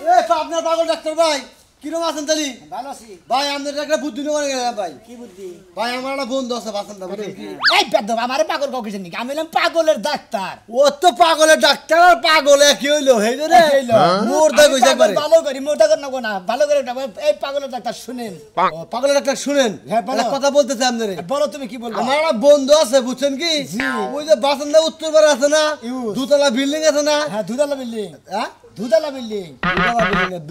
এ আপনার পাগল ডাক্তার ভাই কিরম আছেন তালি? ভালো আছি ভাই আমাদের একটা বুদ্ধি নিয়ে গেলাম ভাই। কি বুদ্ধি? ভাই আমার একটা বন্ধু আছে বাসন্ত বুঝলেন কি? এই বেদব আমারে পাগল কাউ কিছু নাকি? আমি হলাম পাগলের ডাক্তার। ও তো পাগলের ডাক্তার আর পাগল একই হইলো হেই রে মোরদা কইছে একবারে। ভালো করি মোটা কর না গো না ভালো করে এই পাগলের ডাক্তার শুনেন। ও পাগলের ডাক্তার শুনেন হ্যাঁ, বলো। একটা কথা বলতেছে আপনারে। বলো তুমি কি বলবো? আমার একটা বন্ধু আছে বুঝছেন কি? ওই যে বাসন্ত উত্তর পাড়ে আছে না দুতলা বিল্ডিং আছে না? হ্যাঁ দুতলা বিল্ডিং। হ্যাঁ দুতলা বিল্ডিং।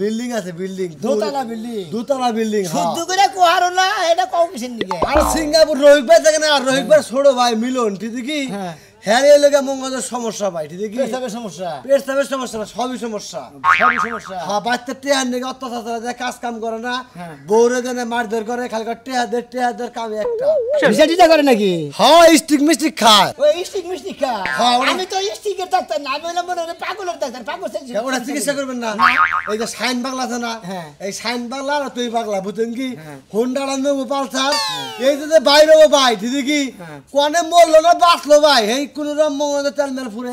বিল্ডিং আছে বিল্ডিং দোতলা বিল্ডিং। দুতলা বিল্ডিং শুদ্ধ করে কোহারো না এটা কাউ কিছু নাকি? আর সিঙ্গাপুর রোহিত ভাই থাকে না রোহিত ভাই ছোট ভাই মিলন ঠিক কি হ্যাঁ। হ্যাঁ এলাকা মঙ্গলের সমস্যা ভাই ঠিক কি পেশাবের সমস্যা। পেশাবের সমস্যা না সবই সমস্যা সবই সমস্যা। হ্যাঁ বাচ্চা টেহার নিয়ে অত্যাচার দেয় কাজ কাম করে না হ্যাঁ। বউরে দেনে মারধর করে খালি টেহাদের কাম একটা বিচার টিচা করে নাকি? হ্যাঁ স্টিক মিস্টিক খায় ওই স্টিক মিস্টি খা। হ্যাঁ, ওরা- আমি তো স্টিকের ডাক্তার না আমি হলাম পাগলের ডাক্তার পাগল সেন্স। ওরা চিকিৎসা করবেন না এই যে সাইন বাংলা আছে না হ্যাঁ। এই সাইন বাংলা আর তুই বাংলা বুঝছেন কি হোন্ডা নেবো পালসার এই যে ভাই নেবো ভাই ঠিক কি কোনে মরলো না বাঁচলো ভাই এই কোন রকম মঙ্গল তেল মেল ফুরে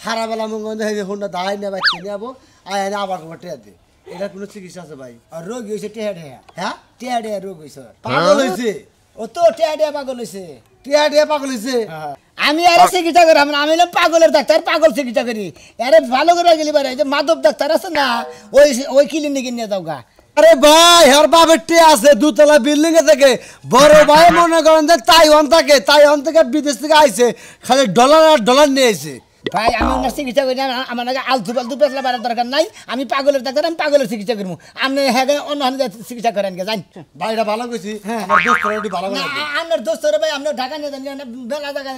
হারাবেলা মঙ্গল এই যে হোন্ডা দাঁড়াই নিয়ে বাচ্চা নিয়ে যাবো আয় এনে আবার খবর টেয়া দে এটা কোনো চিকিৎসা আছে ভাই আর রোগ হয়েছে টেহা টেহা। হ্যাঁ টেহা টেহা রোগ হয়েছে। পাগল হয়েছে ও তো টেহা টেহা পাগল হয়েছে। টেয়া টেয়া পাগল হয়েছে আমি আরে চিকিৎসা করি আমি হলাম পাগলের ডাক্তার পাগল চিকিৎসা করি আরে ভালো করে গেলি বারে যে মাধব ডাক্তার আছে না ওই ওই ক্লিনিকে নিয়ে যাও গা। আরে ভাই আর বাপের টেয়া আছে দুতলা বিল্ডিং এ থেকে বড় ভাই মনে করেন যে তাইওয়ান থেকে বিদেশ থেকে আইছে খালি ডলার আর ডলার নিয়ে আইছে ভাই আমি ওনার চিকিৎসা করি না আমার নাকি আলতু ফালতু পেছলা বাড়ার দরকার নাই আমি পাগলের ডাক্তার আমি পাগলের চিকিৎসা করবো আপনি হ্যাঁ অন্য চিকিৎসা করেন গে জান। ভাইটা ভালো কইছি আমার দোস্তরা একটু ভালো না, বানাই আপনার দোস্তরে ভাই আপনার ঢাকা নিয়ে যান বেলা জায়গা।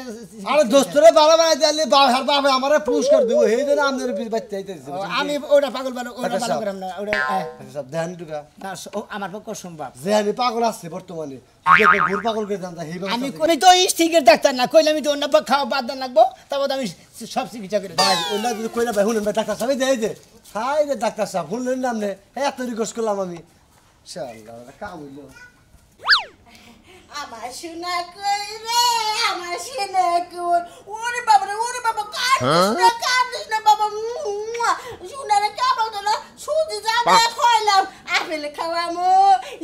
আরে দোস্তরা ভালো বানাই দিলে আর বাবা আমারে পুরস্কার দেবো এই জন্য আপনার বাচ্চা আইতেছে আমি ওটা পাগল ভালো ওটা ভালো করাম না ওটা সব ধ্যান টুকা না, আমার পক্ষে সম্ভব। যে আমি পাগল আছে বর্তমানে ঘুর পাগল করে জানতা হেই আমি কোন তো স্টিকের ডাক্তার না কইলে আমি তো অন্য খাওয়া বাদ দেন লাগবো তারপর আমি সব চিকিৎসা করে ভাই ওইলা যদি কইলা ভাই শুনেন ভাই ডাক্তার সাহেব দেয় যে হাই রে ডাক্তার সাহেব শুনলেন না আপনি এত রিকোয়েস্ট করলাম আমি ইনশাআল্লাহ কাম হইলো আমার শোনা কই রে আমার শোনা কই ওরে বাবা কাঁদিস না বাবা শোনারে কেমন তো না সুজি যাবে খাইলাম আপেল খাওয়ামো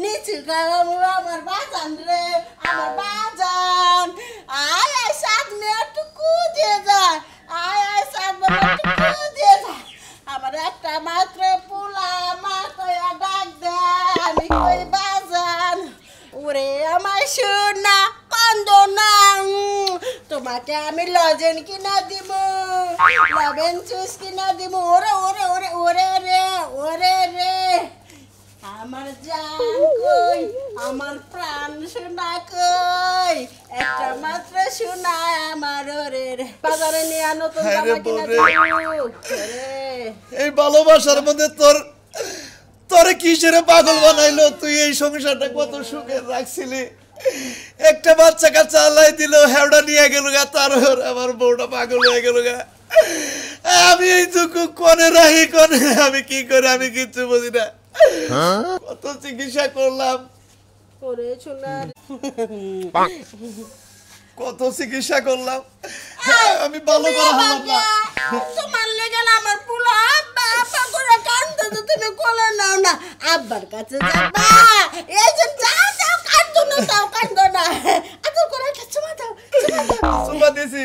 লিচু খাওয়ামো আমার বাজান রে আমার বাজান আয় সাত মে একটু কুদিয়ে যায় আয় সাত বাবা একটু কুদিয়ে যায় আমার একটা মাত্র পোলা মাথায় ডাক দেয় আমি কই বাজান ওরে আমার সোনা কান্দ না তোমাকে আমি লজেন কিনা দিব লবেন জুস কিনা দিব ওরে ওরে ওরে ওরে রে ওরে রে আমার জান কই আমার প্রাণ সোনা কই একটা মাত্র সোনা আমার ওরে রে বাজারে নিয়ে নতুন জামা কিনা দিব ওরে এই ভালোবাসার মধ্যে তোরে কিসের পাগল বানাইলো তুই এই সংসারটা কত সুখে রাখছিলি একটা বাচ্চা কাচ্চা আল্লাহ দিল হেওড়া নিয়ে গেল গা তার আমার বউটা পাগল হয়ে গেল গা আমি এই দুঃখ কোনে রাখি কোনে আমি কি করে আমি কিচ্ছু বুঝি না কত চিকিৎসা করলাম ওরে সোনার কত চিকিৎসা করলাম আমি ভালো করে হলাম না তোমার লেগে আমার পুরো আব্বা আব্বা করে কান্দে তো তুমি কোলে নাও না আব্বার কাছে যাবা এই যে যাও কান্দো না আদর করে একটা চুমা দাও সুমা দিছি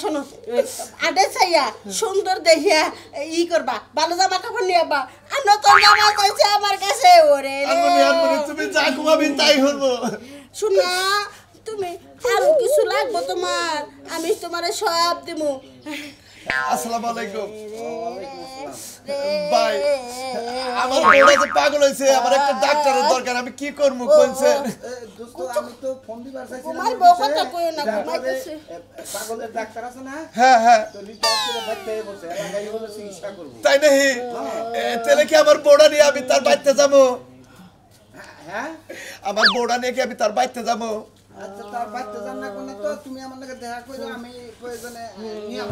শোনো আডে চাইয়া সুন্দর দেখিয়া ই করবা ভালো জামা কাপড় নিয়ে আবা আর নতুন জামা চাইছে আমার কাছে ওরে আনমনি তুমি যা ঘুমাবি তাই হবো শোনা তুমি আরো কিছু লাগবো তোমার আমি তোমারে সব দিমু আসসালামু আলাইকুম ভাই আমার বউটা যে পাগল হইছে আমার একটা ডাক্তারের দরকার আমি কি করব কোনছে দোস্ত আমি তো ফোন দিবার চাইছিলাম তোমার বউ কথা কইও না ঘুমাইতেছে পাগলের ডাক্তার আছে না হ্যাঁ তো লিটার বাচ্চা বসে লাগাই হলো চিকিৎসা করব তাই নাকি তাহলে কি আমার বউটা নিয়ে আমি তার বাড়িতে যাবো হ্যাঁ আমার বউটা নিয়ে কি আমি তার বাড়িতে যাবো আচ্ছা তার বাচ্চা জান না কোন তো তুমি আমার লগে দেখা কইরো আমি প্রয়োজনে নিয়ে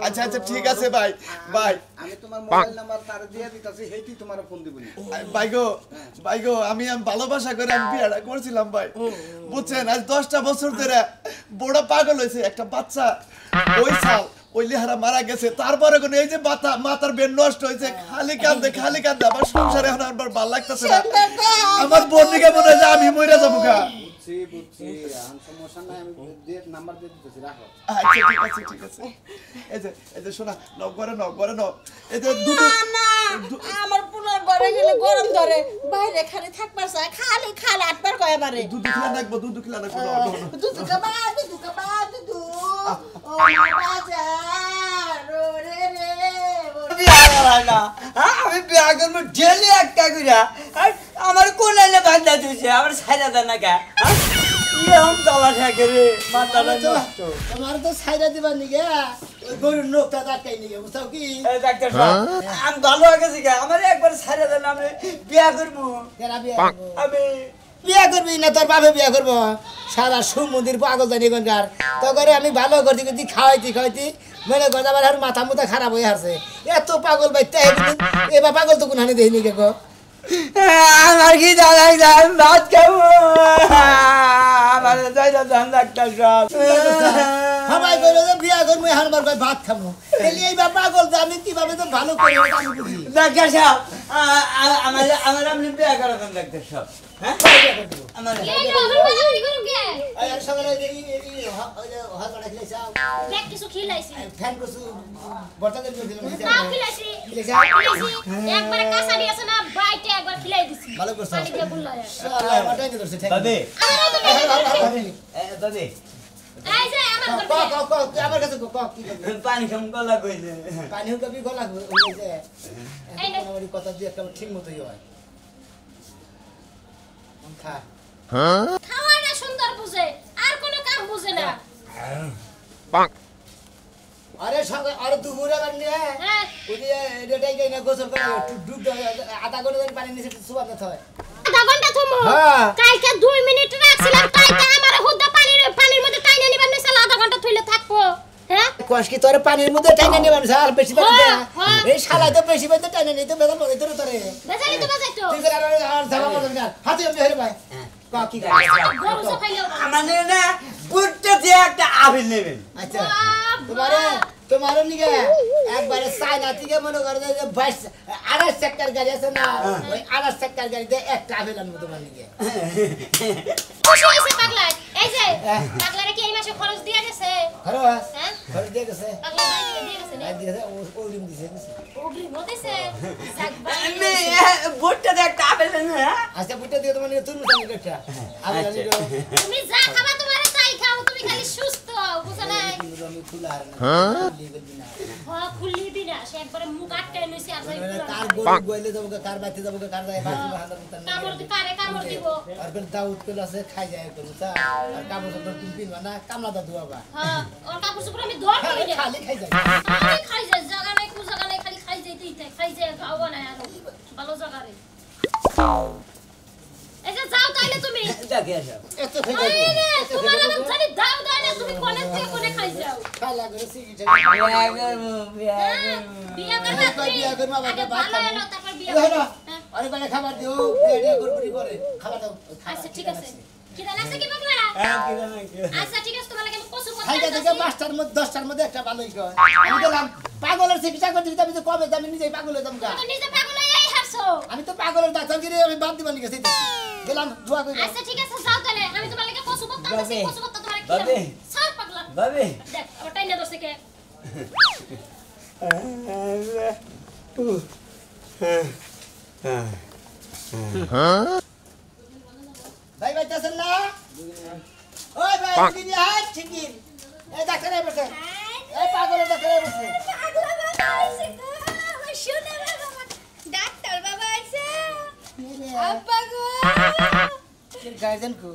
আচ্ছা আচ্ছা ঠিক আছে ভাই ভাই আমি তোমার মোবাইল নাম্বার তার দিয়ে দিতাছি হেইটি তোমার ফোন দিবনি ভাই গো আমি ভালোবাসা করে আমি বিয়েটা করছিলাম ভাই বুঝছেন আজ 10টা বছর ধরে বড় পাগল হয়েছে একটা বাচ্চা ওই সাল ওই লিহারা মারা গেছে তারপরে কোন এই যে মাথার বেন নষ্ট হয়েছে খালি কান্দে আমার সংসারে এখন আমার ভালো লাগতেছে না আমার বোনকে মনে হয় যে আমি মরে যাবো গা বুঝছি সমস্যা নাই আমি নাম্বার দিয়ে দিতেছি রাখো আচ্ছা ঠিক আছে এই যে শোনা নক করে এই যে দুধ না আমার পুনর ঘরে গেলে গরম ধরে বাইরে খালি থাকবার চায় খালি আটবার কয় বারে দুধ খিলা রাখবো দুধ দুধ কাবা ও বাজার রে আমি বিয়া করবো ডেলি একটা কইরা আমার কোন এলে বান্ধা দিছে আমার ছাইরা দেন না কে এরকম চলা থাকে রে মাথাটা নষ্ট তোমার তো ছাইরা দিবার নিগে ওই গরুর নোকটা দাঁড়াই নিগে বুঝছো কি ডাক্তার সাহেব আমি ভালো হয়ে গেছি কে আমার একবার ছাইরা দেন আমি বিয়া করবো কেরা বিয়া করবো? আমি বিয়া করবি না তোর বাপে বিয়া করবো সারা সমুদ্রের পাগল জানি এখানকার তো করে আমি ভালো করতে করতে খাওয়াইতি মনে করতে আবার আর মাথা মুথা খারাপ হয়ে আছে এত পাগল বাইতে এবার পাগল তো কোনখানে দেখিনি কে গো আমার কি জানাই যায় ভাত খাবো আমার যাইরা দেন ডাক্তার সাহেব সবাই কইলো যে বিয়া করবো হারবার কই ভাত খাবো তাহলে এই বাবা পাগল যে আমি কিভাবে তো ভালো করে আমি বুঝি ডাক্তার সাহেব আমার আপনি বিয়া করা দেন ডাক্তার সাহেব হ্যাঁ আমার আর সকালে এই হাতটা খেলাইছাও কিছু খিলাইছি ফ্যান কসু বর্তাদের দিলাম তাও খিলাইছি একবার কাঁচাড়ি আছে না বাইটে একবার খিলাই দিছি ভালো করছ পানি দিয়ে বুল্লায়া আল্লাহ মাটাই ধরছে ঠিক দাদি দাদি এই যে আমার ক তুই আমার কাছে ক কি করবি পানি খাম গলা কইছে পানি হুকাবি গলা ওই যে এই নে। আমার কথা দিয়ে একটা ঠিক মতোই হয় খা খাওয়াটা সুন্দর বুঝে আর কোনো কাম বুঝে না আরে সঙ্গে আরে দুপুরে বানিয়ে হ্যাঁ ওই যে এটাই গাই না গোসল করে ডুব আধা ঘন্টা ধরে পানি নিচে সুবাদ না হয় আধা ঘন্টা থমো হ্যাঁ। কালকে 2 মিনিট রাখছিলাম কালকে আমার হুদ্দা পানির মধ্যে টাইনা নিবার নিছিল আধা ঘন্টা থইলে থাকবো হ্যাঁ কষ্ট তোর পানির মধ্যে টাইনা নিবান আর বেশি পানি দে হ্যাঁ। এই শালা তো বেশি পানি টাইনা নিতে বেদা মনে তোর তোরে বেজালি তো বাজাইতো তুই করে আর ধাবা করবি না হাতে আমি হেরে ভাই কি গরু সফাইলো মানে না বুটটা দিয়ে একটা আবিল নেবেন আচ্ছা তোমারও নিকে একবারে চায়না থেকে মনে করো যে 28 সেক্টর গাড়ি আছে না ওই 28 সেক্টর গাড়িতে একটা আভেল আনবো তোমার নিকে খুশি হইছে পাগলা এই যে পাগলারে কি এই মাসে খরচ দিয়া গেছে খরচ হ্যাঁ খরচ দিয়ে গেছে পাগলা বাড়ি দিয়ে গেছে না দিয়েছে ওরিম দিছে ওগরি মতেছে যাক আমি বুটটা দিয়ে একটা আবিল নেবেন আচ্ছা বুঝতে দিয়ে তোমার নিকে তুমি জানি একটা আভেল আনি তুমি যা খাবা তোমারে তাই খাও তুমি খালি সুস্থ বুঝছ না আমি খুলা আর না লিবেল বিনা হ্যাঁ খুললি না সে একবারে মুখ আটকায় নইছে আর যাই কার গরু গোইলে যাবো কার বাতি যাবো কার যায় বাতি হাজার মতন কামড় দি পারে কামড় দিব আর কোন দাউদ কল আছে খাই যায় করু তা আর কাপড় তো তুমি পিনবা না কামলা দা দুয়াবা হ্যাঁ ওর কাপড় চোপড় আমি ধর করি না খালি খাই যায় আমি খাই যায় জায়গা নাই কু জায়গা নাই খালি খাই যাইতেই থাকে খাই যায় খাওয়া না আর ভালো জায়গা রে এই যে যাও তাইলে তুমি দেখে আসো এত খাই যায় আরে তোমার আমি জানি দাও দাও না তুমি কোনে থেকে কোনে খাই যাও খালা করে সিগি বিয়া করবা তুমি বিয়া করবা বাবা ভাত ভালো খাবো এলো তারপর বিয়া হলো করবা আরে মানে খাবার দিও রেডি করবি করে খাবার দাও আচ্ছা ঠিক আছে কি দাও আছে কি বাবলা আচ্ছা ঠিক আছে তোমার লাগে আমি কসু করতে খাইটা থেকে 5টার মধ্যে 10টার মধ্যে একটা ভালোই কয় আমি গেলাম পাগলের চিকিৎসা করতে দিতে আমি তো কবে আমি নিজেই পাগলের দাম গা তো নিজে পাগল হয়ে হারছো আমি তো পাগলের ডাক্তার গিয়ে আমি বাদ দিবানি গেছি গেলাম দোয়া করি আচ্ছা ঠিক আছে যাও তাহলে আমি তোমার লাগে কসু করতে আছি বাবে। কসু করতে তোমার কি বাবে। সার পাগলা বাবে দেখ আমার টাইনা দছে কে ভাই বাইতেছেন না ওই ভাই চিনি হাত চিনি এই ডাক্তার আই বসে এই পাগলের ডাক্তার আই বসে পাগলা বাবা আইছে গো আমার শুনে বাবা ডাক্তার বাবা আইছে আব্বা গো কি গার্জেন কো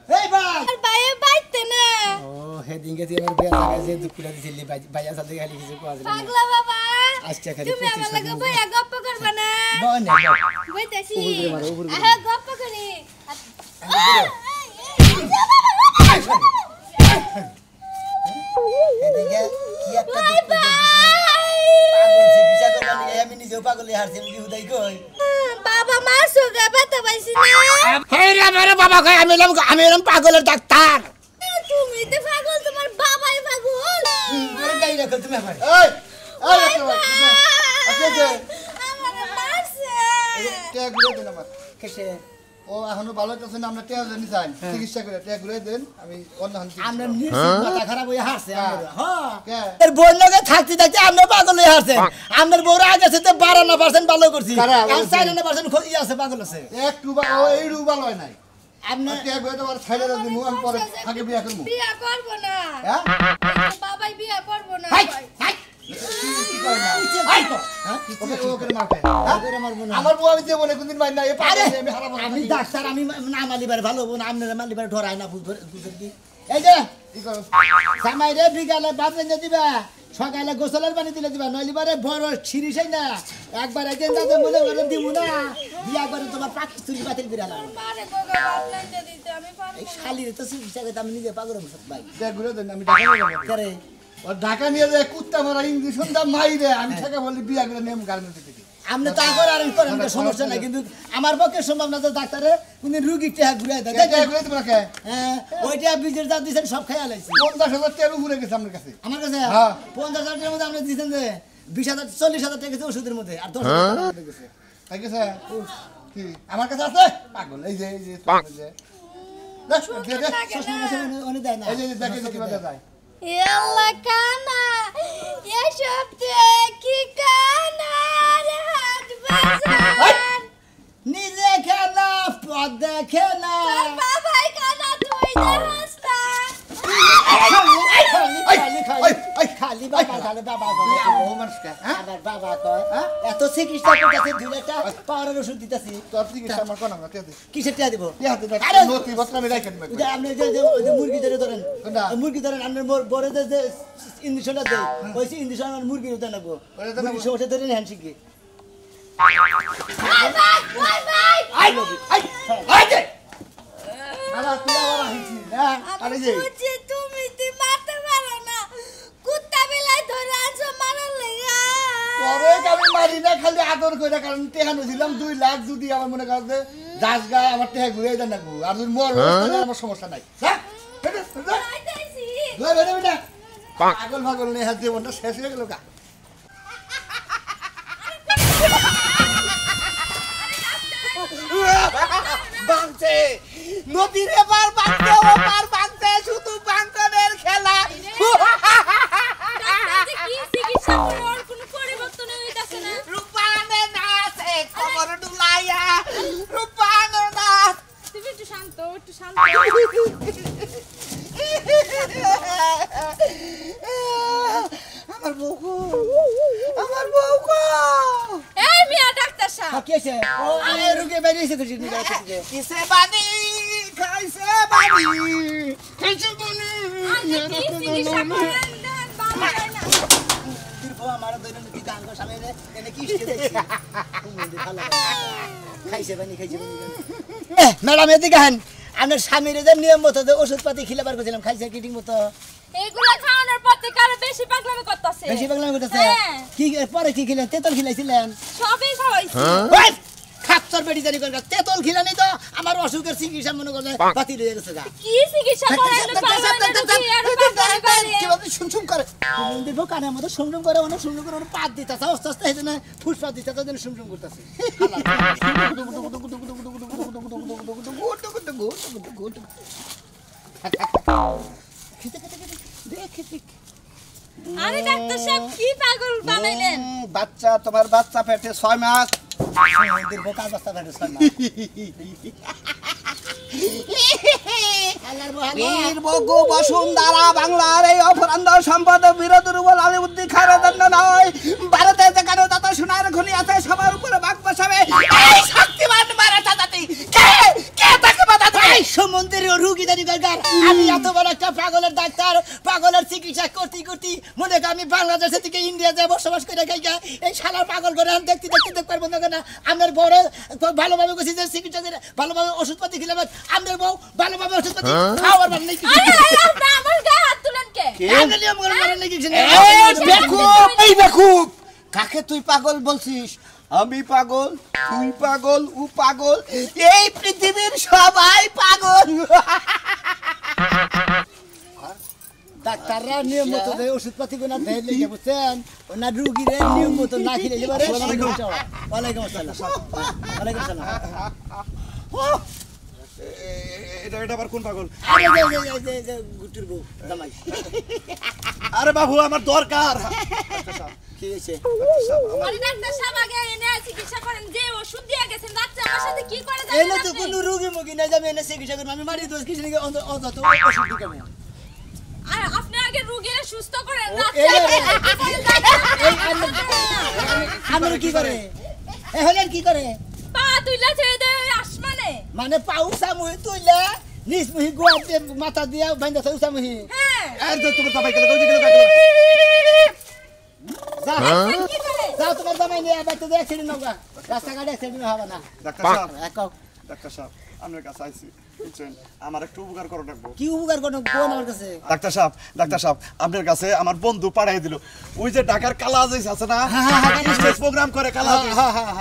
এই ভাই আর বাইরে বাইতে না ও হেডিং গেছি আমার বিয়া লাগাইছে দুপুরে দিছিলি ভাইয়া সাথে খালি কিছু কোয়া যায় পাগলা বাবা আজকে খালি তুমি আমার লাগে বইয়া গপ্প করবা না বনে বইতাছি উপরে মারো, উপরে মারো। আহা গপ্প করি এদিকে কি একটা বাই বাই পাগল চিকিৎসা করবার নিয়ে আমি নিজেও পাগলে হারছি আমি হুদাই কই বাবা মা সুগা বাতা পাইছি না হেই রে আমার বাবা কই আমি এলাম পাগলের ডাক্তার তুমি তো পাগল তোমার বাবাই পাগল তোর গাড়ি রাখো তুমি আবার এই এই একটা বার আচ্ছা যে আমারে মারছে কে ঘুরে দেন আমার কেসে ও এখনো ভালো আছে না আমরা টেয়া জানি চাই চিকিৎসা করে টেয়া ঘুরে দেন আমি অন্য হান আমরা নিশ্চিত মাথা খারাপ হয়ে হারছে আমরা হ্যাঁ কে এর বোন লগে থাকতে থাকতে আমরা পাগল হয়ে হারছেন আমাদের বউর আগে সাথে 52% ভালো করছি কারা? আর 54% খই আছে পাগল আছে একটু বা ও এই রুবা লয় নাই আপনি টেয়া ঘুরে তোমার ছাইড়ে দিমু আমি পরে আগে বিয়া করব বিয়া করব না হ্যাঁ বাবাই বিয়া করব না হাই হাই কি কয় না হাই তো হ্যাঁ ওকে করে মারবে ওকে মারবো না। আমার বউ আমি দেব না কোনদিন মার না এই আরে পাগল আমি হারাবো আমি ডাক্তার আমি না মালিবার ভালো হবো না আপনারা মালিবার ঢরাই না বুঝেন কি এই যে কি করো জামাই রে বিকালে ভাত রেঁধে দিবা সকালে গোসলের পানি দিলে দিবা নইলিবারে বড় ছিরিসই না একবার একদিন তাতে মনে করে দিব না বিয়া করে তোমার পাকিস্তানি বাতিল করে আলাম পারে গোগা বাতলাইতে দিতে আমি পারবো এই শালির তো চিকিৎসা করতে আমি নিজে পাগল হবো ভাই টেয়া ঘুরে দেন আমি ঢাকা নিয়ে যাবো করে ও ঢাকা নিয়ে যায় কুত্তা মারা ইঞ্জেকশন দা মাইরে আমি টাকা বলি বিয়া করে নেম গার্মেন্টস থেকে আপনি তা করে আর করেন তো সমস্যা নাই কিন্তু আমার পক্ষে সম্ভব না তো ডাক্তারে কোনদিন রুগী টেহা ঘুরে দেয় টেয়া ঘুরে তোমরা কে হ্যাঁ ওইটা বীজের যা দিয়েছেন সব খাই আলাইছি 50,000 তেল ঘুরে গেছে আমার কাছে আমার কাছে হ্যাঁ। 50,000 টাকার মধ্যে আপনি দিয়েছেন যে 20,000 40,000 টাকা গেছে ওষুধের মধ্যে আর 10,000 টাকা গেছে তাই গেছে কি আমার কাছে আছে পাগল এই যে দেখ দে দে শ্বশুর মাসে উনি দেয় না এই যে দেখে যে কিভাবে যায় এলা কানা এসব কি কানা রে হাত বাজার নিজে খেলা পদ দেখে না তোর বাবাই কানা তুই দেখাস না খালি বাবা খালি বাবা ও মানুষকে হ্যাঁ আমার বাবা কয় এত চিকিৎসা করতেছে দুলেটা পাওয়ারের ওষুধ দিতেছি তোর চিকিৎসা আমার কোন আমরা কে দে কিসের টিয়া দিব কি হাতে দেখ আরে নতি বস্তা আমি রাখেন ওই যে আপনি ওই যে মুরগি ধরেন কোনটা? মুরগি ধরেন আপনার বড় যে ইঞ্জেকশনটা দেয় ওই ইঞ্জেকশন আমার মুরগি হতে নেবো ওটা তো নেবো। মুরগি ওটা ধরে হ্যান্ড শিখি আরে তুই আবার আহিছি না আরে যে বুঝি তুমি তুই মারতে পারো না কুত্তা বিলাই ধরে আনছো মারার লাগা পরে আমি মারি না খালি আদর করে কারণ টেহানো ছিলাম 2 লাখ যদি আমার মনে করছে দাস গা আমার টেহা ঘুরে দেন না আর যদি মর তাহলে আমার সমস্যা নাই হ্যাঁ আইতাইছি পাগল পাগল নেই হাত জীবনটা শেষ হয়ে গেল কা বাঁধছে নদীর এবার বাঁধছে ওপার বাঁধছে শুধু বাঁধনের খেলা ডাক্তার কি চিকিৎসা করে ওর কোনো পরিবর্তন হইতাছে না রূপানে নাচে কবর ডুলাইয়া রূপানে নাচ তুমি একটু শান্ত আমার বউ এই মিয়া ডাক্তার সাহেব কি আছে ও আমি রুগী বেরিয়েছে তো জিনি কিসে বানি খাইছে বানি খাইছে বানি আপনি কি চিকিৎসা করেন দেন বাবা যায় না আমার দৈনন্দিন গান গো সামনে এনে কি ইস্তে দেখছি ভালো খাইছে বানি ম্যাডাম এদিকে আহেন আপনার স্বামীর যে নিয়ম মতো যে ওষুধপাতি খিলাবার করেছিলাম খাইছে কি ঠিক মতো এগুলা খাওয়ানোর পর থেকে আরো বেশি পাগলামি করতেছে বেশি পাগলামি করতেছে হ্যাঁ। কি পরে কি খিলেন তেতল খিলাইছিলেন সবই খাওয়াইছি ওই খাচ্চর বেটি জানি করে তেতল খিলানি তো আমার অসুখের চিকিৎসা মনে করে বাতিল হয়ে গেছে গা কি চিকিৎসা করেন কিভাবে শুনশুম করে দেখো কানের মতো শুমশুম করে অনেক শুমশুম করে অনেক পাত দিতেছে আস্তে আস্তে হেঁটে না ফুসপাত দিতেছে যেন শুমশুম করতেছে আরে ডাক্তার সাহেব কি পাগল বানাইলেন বাচ্চা তোমার বাচ্চা পেটে 6 মাস দীর্ঘ কাজ বাস্তা থাকে বীর বগু বসুন্ধরা বাংলার এই অপরান্ধ সম্পদ বিরোধীর উপর আলিউদ্দিন খানের দণ্ড নয় ভারতে যেখানে যত সোনার খনি আছে সবার উপরে বাঘ বসাবে এই শক্তিমান মারাঠা জাতি কে কে তাকে বাধা দেয় সমুদ্রের রুগী জানি দরকার আমি এত বড় একটা পাগলের ডাক্তার পাগলের চিকিৎসা করতে করতে মনে করি আমি বাংলাদেশ থেকে ইন্ডিয়া যায় বসবাস করে খাইকা এই শালার পাগল করে আমি দেখতে পারবো না আমার বড় ভালোভাবে গেছি যে চিকিৎসা করে ভালোভাবে ওষুধপাতি খেলে আমাদের বউ ভালোভাবে ওষুধপাতি খাওয়ার মানে নেই আরে আপনি আমার গায়ে হাত তুলেন কে এই বেকুব কাকে তুই পাগল বলছিস আমি পাগল তুই পাগল ও পাগল এই পৃথিবীর সবাই পাগল ডাক্তাররা নিয়ম মতো দেয় ওষুধপাতি কোনা দেয় লেগে বুঝছেন ওনা রুগীরে নিয়ম মতো না খেলে এবারে ওয়ালাইকুম আসসালাম ওয়ালাইকুম আসসালাম এটা আবার কোন পাগল? আরে গুটির বউ জামাই আরে বাবু আমার দরকার। কি হয়েছে আরে ডাক্তার সাহেব আগে এনে চিকিৎসা করেন যে ওষুধ দিয়ে গেছেন ডাক্তার আমার সাথে কি করে এই জানেন না তো আপনি? কোনো রুগী মুগী নাই যাবে এনে চিকিৎসা করবো আমি মারি দোষ কিছু নাকি অযথা ওষুধ দিকে আর আপনি আগে রোগীরে সুস্থ করেন এই ডাক্তার আমরা কি করে এ হলেন কি করে পা তুইলা ছেড়ে দে আসমানে মানে পাউসা মুহি তুইলা নিস মুহি গোয়াতে মাথা দিয়া বাইন্দা সাউসা মুহি হ্যাঁ আর তো তোমার সবাই গেল যা কি করে যাও তোমার জামাই নিয়ে বাইতে দিয়ে অ্যাক্সিডেন্ট হোক রাস্তাঘাটে অ্যাক্সিডেন্ট হবে না ডাক্তার সাহেব, একাও ডাক্তার সাহেব আপনার কাছে আইছি বুঝছেন আমার একটু উপকার করে রাখবো। কি উপকার করো কোন আমার কাছে ডাক্তার সাহেব আপনার কাছে আমার বন্ধু পাঠাই দিল ওই যে ঢাকার কালা আজিজ আছে না স্টেজ প্রোগ্রাম করে কালা আজিজ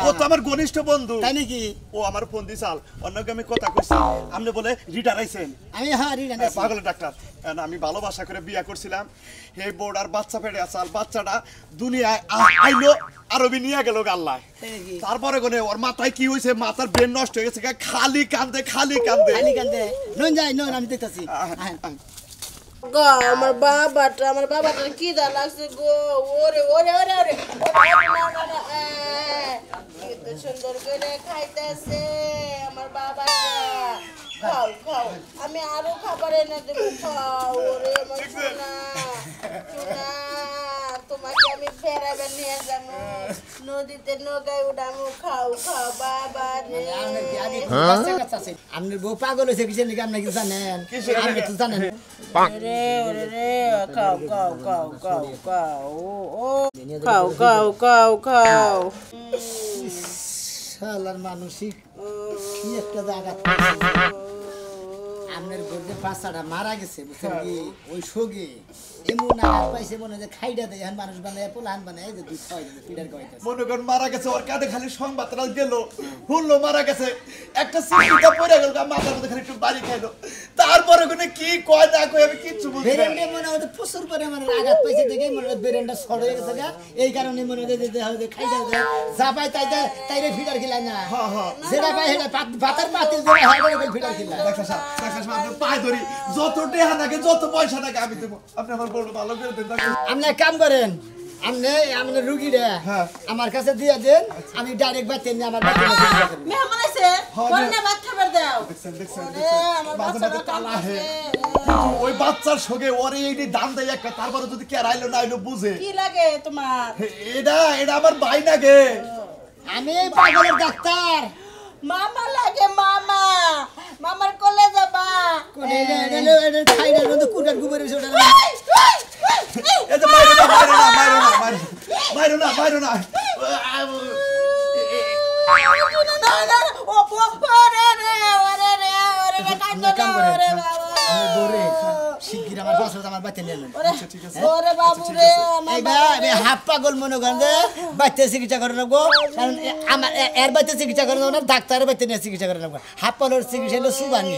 ও তো আমার ঘনিষ্ঠ বন্ধু তাই নাকি ও আমার ফোন দিছাল অন্যকে আমি কথা কইছি আপনি বলে রিটার আইছেন আমি রিটার্ন পাগল ডাক্তার আমি ভালোবাসা করে বিয়া করছিলাম এই বোর্ডার বাচ্চা পেটে আসাল বাচ্চাটা দুনিয়ায় আইলো আরবি নিয়ে গেল আল্লাহ তারপরে কোনে ওর মাথায় কি হয়েছে মাথার ব্রেন নষ্ট হয়ে গেছে খালি কান্দে খালি কান্দে নুন যাই নুন আমি দেখতেছি গো আমার বাবাটার কি দা লাগছে গো ওরে ওরে ওরে ওরে কত সুন্দর করে খাইতেছে আমার বাবা খাও খাও আমি আরো খাবার এনে দেবো খাও ওরে আমার সোনা সোনা তোমাকে আমি বেড়াবে নিয়ে যাবো নদীতে নৌকায় উঠামো খাও খাও বাবা রে আপনার বউ পাগল হয়েছে কিসের নাকি আপনি কি জানেন আপনি তো জানেন রে ওরে রে খাও খাও খাও খাও খাও ও খাও খাও খাও খাও শালার মানসিক কি একটা জায়গা আপনার গর্জে পাঁচটা মারা গেছে বুঝছেন কি ওই শোকে এমন আঘাত পাইছে মনে হয় খাইটা দেয় এখন মানুষ বানায় পোলাহান বানায় যে দুধ খাওয়াই দিচ্ছে পিঠার খাওয়াইতেছে মনে করেন মারা গেছে ওর কাঁধে খালি সংবাদটা গেল শুনলো মারা গেছে একটা সিটিটা পড়ে গেল মাথার মধ্যে খালি একটু বাড়ি খাইলো তারপরে কোনে কি কয় না কয় আমি কিচ্ছু বুঝি না বেরেন্ডে মনে হয় প্রচুর পরিমাণে আঘাত পাইছে দেখে মনে হয় বেরেন্ডা সর হয়ে গেছে গা এই কারণে মনে হয় যে খাইটা দেয় যা পাই তাইরে ফিডার খিলায় না যেটা পাই সেটা ভাতের পাতিল দিয়ে হয় ফিডার খিলায় ডাক্তার সাহেব আপনি পায়ে ধরি যত টেহা লাগে যত পয়সা লাগে আমি দেবো আপনি আমার বড় ভালো করে দেন আপনি এক কাম করেন আপনি রুগীরা আমার কাছে দিয়ে দেন আমি ডাইরেক্ট বাচ্চা নিয়ে আমার মেহমান আছে কোনে ভাত খাবার দাও দেখছেন ওরে আমার মাঝে মাঝে তালা হে ওই বাচ্চার সঙ্গে ওরে এইটি দাম দেয় একটা তারপরে যদি কে আইলো না আইলো বুঝে কি লাগে তোমার এটা আমার ভাই নাগে আমি পাগলের ডাক্তার মামা লাগে মামা মামার কোলে যাবা কোনে এটা খাইনা কিন্তু কুরকার গুবরে ওটা এই যে মাইরো না ও ওরে রে ওরে রে ওরে কান্দো না ওরে বাবা আমি বরে শিগগির আমার পাশে আমার বাচ্চা নিয়ে নেন ওরে বাবু রে এইবার হাফ পাগল মনে করেন যে বাচ্চা চিকিৎসা করে নেবো কারণ আমার এর বাচ্চা চিকিৎসা করে নেবো না ডাক্তারের বাচ্চা নিয়ে চিকিৎসা করে নেবো হাফ পাগলের চিকিৎসা হলো সুবানি